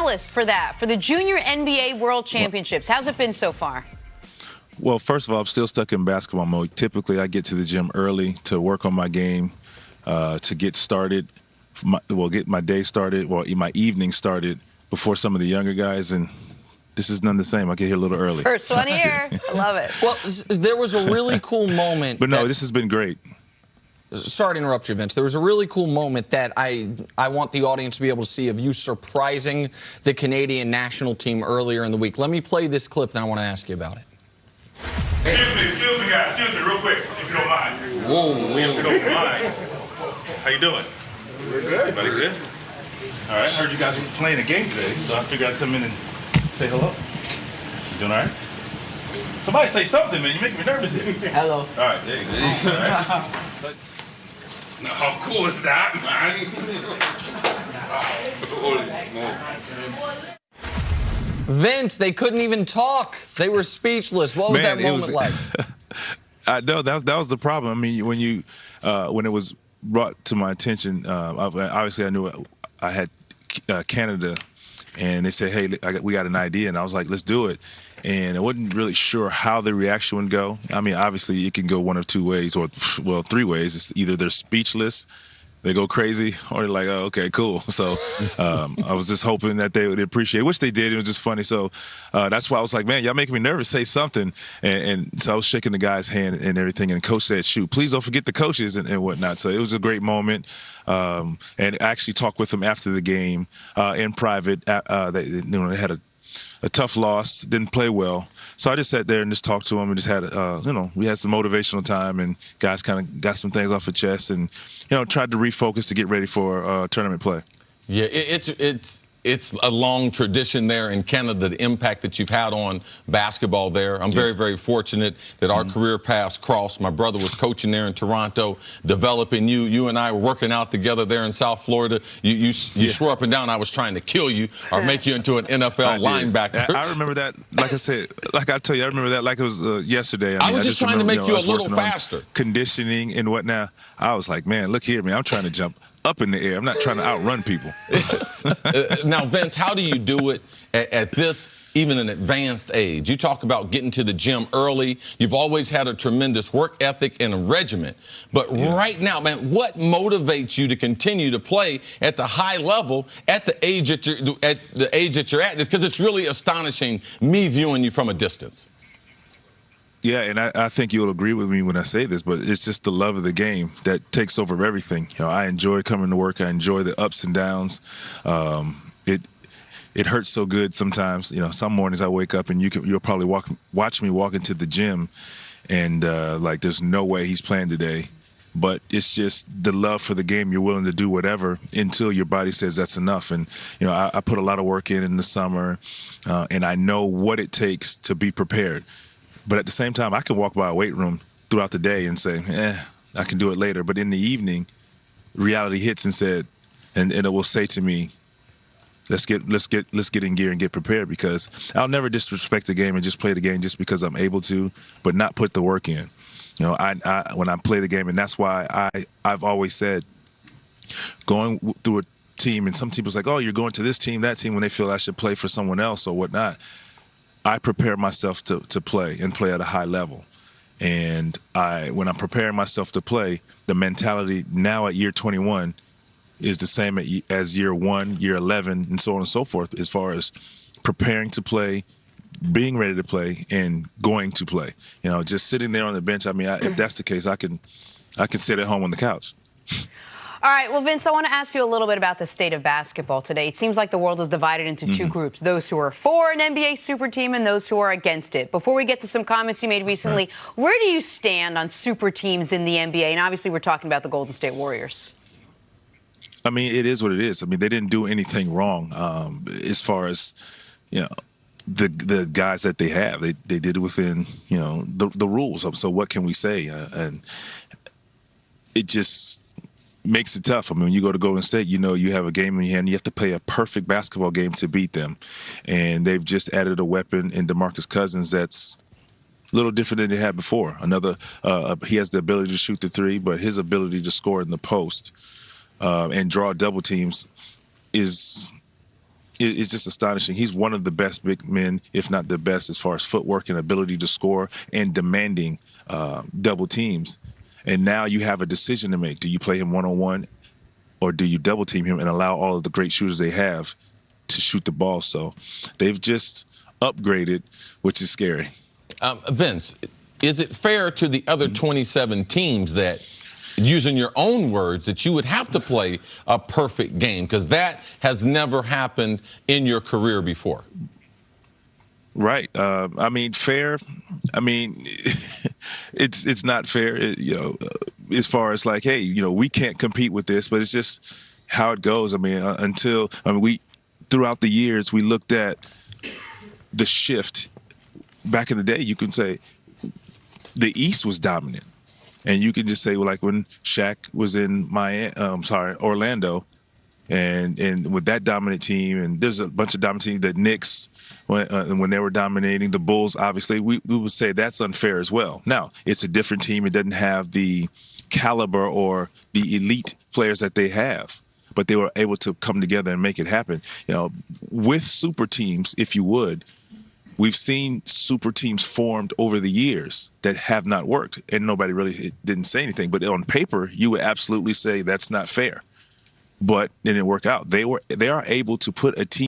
catalyst for that, for the Junior NBA World Championships? How's it been so far? Well, first of all, I'm still stuck in basketball mode. Typically, I get to the gym early to work on my game, to get started, get my day started, my evening started before some of the younger guys, and this is none the same. I get here a little early. First one here. I love it. Well, there was a really cool moment. But no, this has been great. Sorry to interrupt you, Vince. There was a really cool moment that I want the audience to be able to see of you surprising the Canadian national team earlier in the week. Let me play this clip, then I want to ask you about it. Excuse me, guys. Excuse me, real quick, if you don't mind. Whoa. If you don't mind. How you doing? We're good. Everybody good? All right. Heard you guys were playing a game today, so I figured I'd come in and say hello. You doing all right? Somebody say something, man. You make me nervous here. Hello. All right, there you go. All right. Now, how cool is that, man? Holy smokes. Vince, they couldn't even talk. They were speechless. What was that moment like? I know that was the problem. I mean, when it was brought to my attention, obviously I knew I had Canada, and they said, "Hey, we got an idea," and I was like, "Let's do it." And I wasn't really sure how the reaction would go. I mean, obviously it can go one of two ways, or well, three ways. It's either they're speechless, they go crazy, or they're like, "Oh, okay, cool." So I was just hoping that they would appreciate it, which they did. It was just funny. So that's why I was like, man, y'all making me nervous. Say something. And so I was shaking the guy's hand and everything. And Coach said, shoot, please don't forget the coaches and whatnot. So it was a great moment. And I actually talked with them after the game in private. They had a tough loss, didn't play well. So I just sat there and just talked to them and just had, we had some motivational time, and guys kind of got some things off the chest and, tried to refocus to get ready for tournament play. Yeah, it's a long tradition there in Canada, the impact that you've had on basketball there. I'm very, very fortunate that our career paths crossed. My brother was coaching there in Toronto, developing you. You and I were working out together there in South Florida. You swore up and down I was trying to kill you or make you into an NFL linebacker. I remember that, like I said, like I tell you, I remember that like it was yesterday. I was just trying to make you a little faster. Conditioning and whatnot. I was like, man, look here, man, I'm trying to jump up in the air. I'm not trying to outrun people. Now, Vince, how do you do it at this, even an advanced age? You talk about getting to the gym early. You've always had a tremendous work ethic and a regiment. But right now, man, what motivates you to continue to play at the high level at the age that you're at? Because it's really astonishing, me viewing you from a distance. Yeah, and I think you'll agree with me when I say this, but it's just the love of the game that takes over everything. I enjoy coming to work. I enjoy the ups and downs. It hurts so good sometimes. Some mornings I wake up and you'll probably watch me walk into the gym, and like there's no way he's playing today. But it's just the love for the game. You're willing to do whatever until your body says that's enough. And I put a lot of work in the summer, and I know what it takes to be prepared. But at the same time, I can walk by a weight room throughout the day and say, I can do it later. But in the evening, reality hits and it will say to me, let's get in gear and get prepared, because I'll never disrespect the game and just play the game just because I'm able to, but not put the work in. I when I play the game, and that's why I've always said, going through a team, and some people's like, oh, you're going to this team, that team, when they feel I should play for someone else or whatnot. I prepare myself to play and play at a high level. And when I'm preparing myself to play, the mentality now at year 21 is the same as year 1, year 11, and so on and so forth, as far as preparing to play, being ready to play, and going to play. Just sitting there on the bench, I mean, if that's the case, I can sit at home on the couch. All right, well, Vince, I want to ask you a little bit about the state of basketball today. It seems like the world is divided into two groups, those who are for an NBA super team and those who are against it. Before we get to some comments you made recently, where do you stand on super teams in the NBA? And obviously we're talking about the Golden State Warriors. I mean, it is what it is. I mean, they didn't do anything wrong as far as, the guys that they have. They did it within, the rules. So what can we say? And it just makes it tough. I mean, when you go to Golden State, you have a game in your hand. You have to play a perfect basketball game to beat them. And they've just added a weapon in DeMarcus Cousins that's a little different than they had before. He has the ability to shoot the three, but his ability to score in the post and draw double teams is it's just astonishing. He's one of the best big men, if not the best, as far as footwork and ability to score and demanding double teams. And now you have a decision to make. Do you play him one-on-one, or do you double team him and allow all of the great shooters they have to shoot the ball? So they've just upgraded, which is scary. Vince, is it fair to the other 27 teams that, using your own words, that you would have to play a perfect game? Because that has never happened in your career before. Right. I mean, fair. I mean, it's not fair, as far as like, hey, we can't compete with this, but it's just how it goes. I mean, throughout the years, we looked at the shift. Back in the day, you can say the East was dominant. And you can just say, well, like when Shaq was in Orlando, and with that dominant team, and there's a bunch of dominant teams, the Knicks, when they were dominating, the Bulls, obviously, we would say that's unfair as well. Now, it's a different team. It doesn't have the caliber or the elite players that they have, but they were able to come together and make it happen. With super teams, if you would, we've seen super teams formed over the years that have not worked, and nobody really didn't say anything. But on paper, you would absolutely say that's not fair. But it didn't work out. They are able to put a team